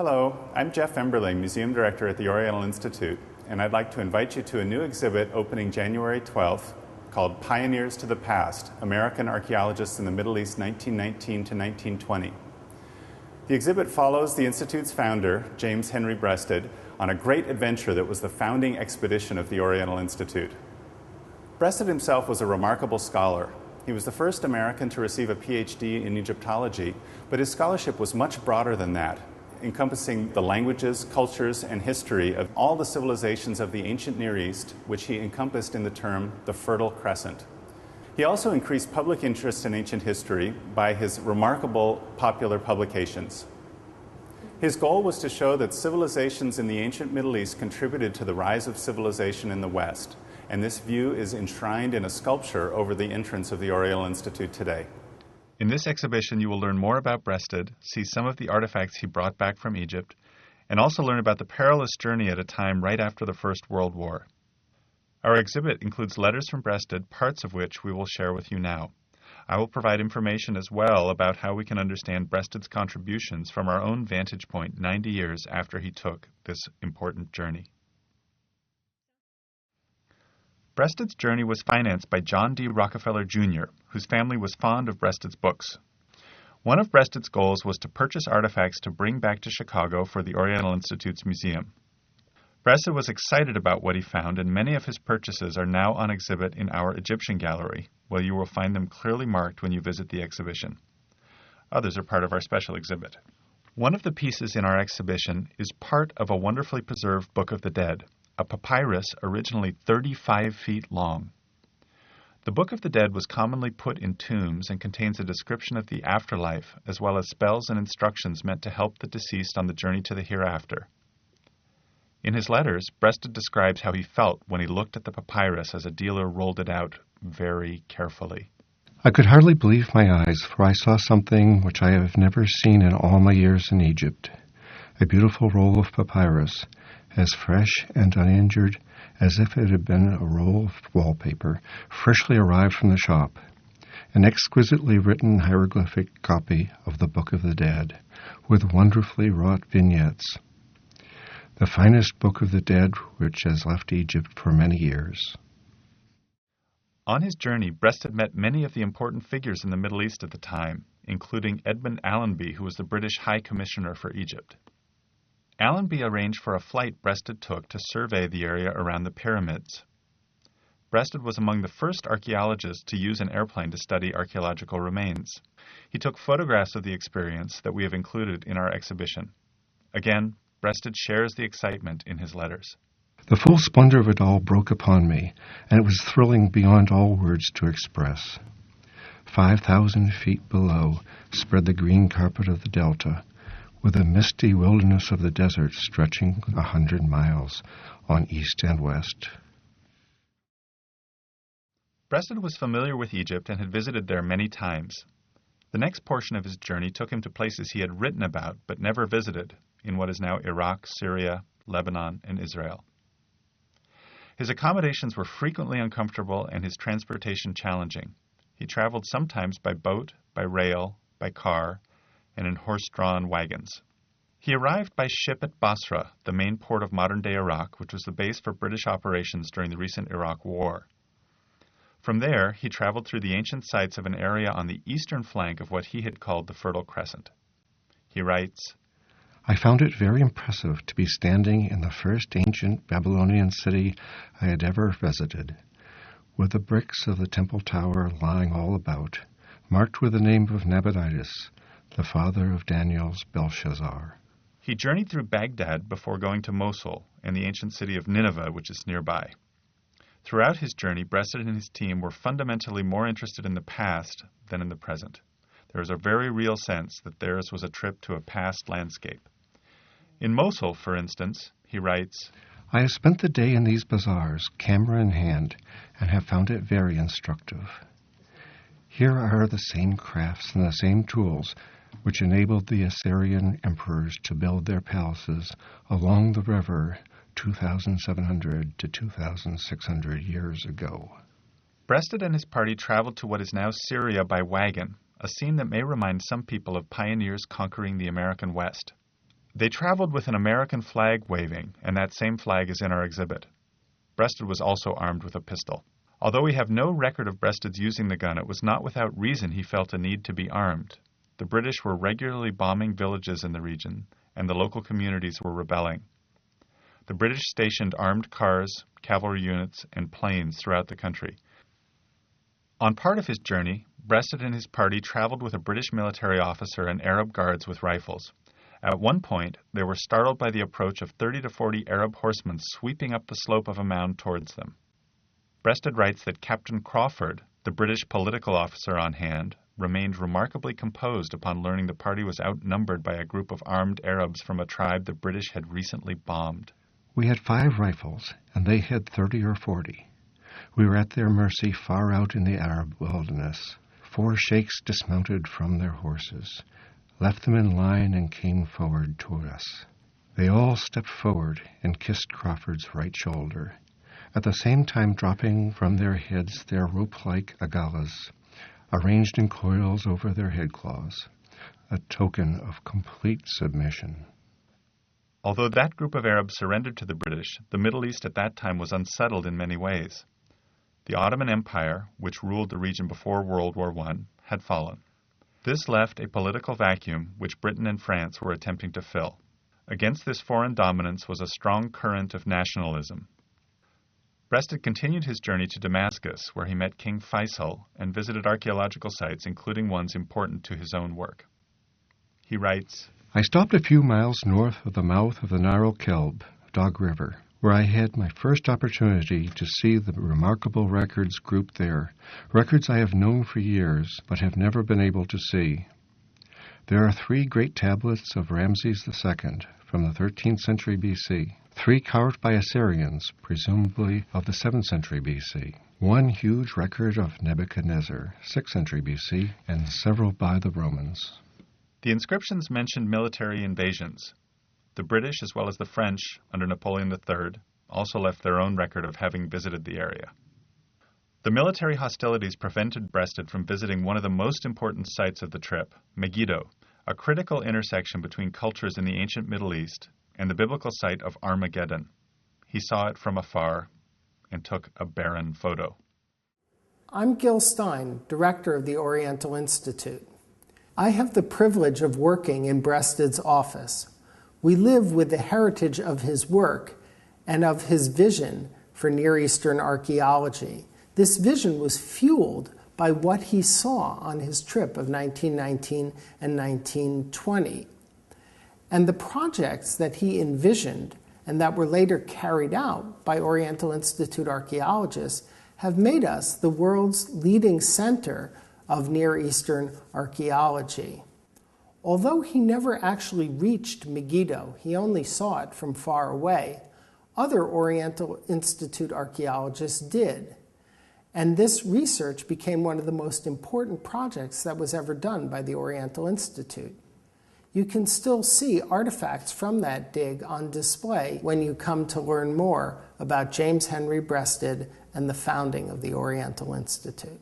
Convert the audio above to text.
Hello, I'm Jeff Emberling, Museum Director at the Oriental Institute, and I'd like to invite you to a new exhibit opening January 12th called Pioneers to the Past, American Archaeologists in the Middle East 1919 to 1920. The exhibit follows the Institute's founder, James Henry Breasted, on a great adventure that was the founding expedition of the Oriental Institute. Breasted himself was a remarkable scholar. He was the first American to receive a PhD in Egyptology, but his scholarship was much broader than that, encompassing the languages, cultures, and history of all the civilizations of the ancient Near East, which he encompassed in the term the Fertile Crescent. He also increased public interest in ancient history by his remarkable popular publications. His goal was to show that civilizations in the ancient Middle East contributed to the rise of civilization in the West, and this view is enshrined in a sculpture over the entrance of the Oriental Institute today. In this exhibition, you will learn more about Breasted, see some of the artifacts he brought back from Egypt, and also learn about the perilous journey at a time right after the First World War. Our exhibit includes letters from Breasted, parts of which we will share with you now. I will provide information as well about how we can understand Breasted's contributions from our own vantage point 90 years after he took this important journey. Breasted's journey was financed by John D. Rockefeller, Jr., whose family was fond of Breasted's books. One of Breasted's goals was to purchase artifacts to bring back to Chicago for the Oriental Institute's museum. Breasted was excited about what he found, and many of his purchases are now on exhibit in our Egyptian gallery, where you will find them clearly marked when you visit the exhibition. Others are part of our special exhibit. One of the pieces in our exhibition is part of a wonderfully preserved Book of the Dead, a papyrus originally 35 feet long. The Book of the Dead was commonly put in tombs and contains a description of the afterlife, as well as spells and instructions meant to help the deceased on the journey to the hereafter. In his letters, Breasted describes how he felt when he looked at the papyrus as a dealer rolled it out very carefully. I could hardly believe my eyes, for I saw something which I have never seen in all my years in Egypt. A beautiful roll of papyrus, as fresh and uninjured as if it had been a roll of wallpaper, freshly arrived from the shop. An exquisitely written hieroglyphic copy of the Book of the Dead, with wonderfully wrought vignettes. The finest Book of the Dead which has left Egypt for many years. On his journey, Breasted met many of the important figures in the Middle East at the time, including Edmund Allenby, who was the British High Commissioner for Egypt. Allenby arranged for a flight Breasted took to survey the area around the pyramids. Breasted was among the first archaeologists to use an airplane to study archaeological remains. He took photographs of the experience that we have included in our exhibition. Again, Breasted shares the excitement in his letters. The full splendor of it all broke upon me, and it was thrilling beyond all words to express. 5,000 feet below spread the green carpet of the delta, with a misty wilderness of the desert stretching 100 miles on east and west. Breasted was familiar with Egypt and had visited there many times. The next portion of his journey took him to places he had written about but never visited, in what is now Iraq, Syria, Lebanon, and Israel. His accommodations were frequently uncomfortable and his transportation challenging. He traveled sometimes by boat, by rail, by car, and in horse-drawn wagons. He arrived by ship at Basra, the main port of modern-day Iraq, which was the base for British operations during the recent Iraq War. From there, he traveled through the ancient sites of an area on the eastern flank of what he had called the Fertile Crescent. He writes, I found it very impressive to be standing in the first ancient Babylonian city I had ever visited, with the bricks of the temple tower lying all about, marked with the name of Nabonidus, the father of Daniel's Belshazzar. He journeyed through Baghdad before going to Mosul and the ancient city of Nineveh, which is nearby. Throughout his journey, Breasted and his team were fundamentally more interested in the past than in the present. There is a very real sense that theirs was a trip to a past landscape. In Mosul, for instance, he writes, I have spent the day in these bazaars, camera in hand, and have found it very instructive. Here are the same crafts and the same tools which enabled the Assyrian emperors to build their palaces along the river 2,700 to 2,600 years ago. Breasted and his party traveled to what is now Syria by wagon, a scene that may remind some people of pioneers conquering the American West. They traveled with an American flag waving, and that same flag is in our exhibit. Breasted was also armed with a pistol. Although we have no record of Breasted's using the gun, it was not without reason he felt a need to be armed. The British were regularly bombing villages in the region, and the local communities were rebelling. The British stationed armed cars, cavalry units, and planes throughout the country. On part of his journey, Breasted and his party traveled with a British military officer and Arab guards with rifles. At one point, they were startled by the approach of 30 to 40 Arab horsemen sweeping up the slope of a mound towards them. Breasted writes that Captain Crawford, the British political officer on hand, remained remarkably composed upon learning the party was outnumbered by a group of armed Arabs from a tribe the British had recently bombed. We had 5 rifles, and they had 30 or 40. We were at their mercy far out in the Arab wilderness. 4 sheikhs dismounted from their horses, left them in line, and came forward toward us. They all stepped forward and kissed Crawford's right shoulder, at the same time dropping from their heads their rope-like agalas, arranged in coils over their headcloths, a token of complete submission. Although that group of Arabs surrendered to the British, the Middle East at that time was unsettled in many ways. The Ottoman Empire, which ruled the region before World War I, had fallen. This left a political vacuum which Britain and France were attempting to fill. Against this foreign dominance was a strong current of nationalism. Breasted continued his journey to Damascus, where he met King Faisal and visited archaeological sites, including ones important to his own work. He writes, I stopped a few miles north of the mouth of the Nile Kelb, Dog River, where I had my first opportunity to see the remarkable records grouped there, records I have known for years but have never been able to see. There are 3 great tablets of Ramses II from the 13th century B.C., 3 carved by Assyrians, presumably of the 7th century B.C., 1 huge record of Nebuchadnezzar, 6th century B.C., and several by the Romans. The inscriptions mentioned military invasions. The British, as well as the French, under Napoleon III, also left their own record of having visited the area. The military hostilities prevented Breasted from visiting one of the most important sites of the trip, Megiddo, a critical intersection between cultures in the ancient Middle East and the biblical site of Armageddon. He saw it from afar and took a barren photo. I'm Gil Stein, director of the Oriental Institute. I have the privilege of working in Breasted's office. We live with the heritage of his work and of his vision for Near Eastern archaeology. This vision was fueled by what he saw on his trip of 1919 and 1920. And the projects that he envisioned and that were later carried out by Oriental Institute archaeologists have made us the world's leading center of Near Eastern archaeology. Although he never actually reached Megiddo, he only saw it from far away, other Oriental Institute archaeologists did. And this research became one of the most important projects that was ever done by the Oriental Institute. You can still see artifacts from that dig on display when you come to learn more about James Henry Breasted and the founding of the Oriental Institute.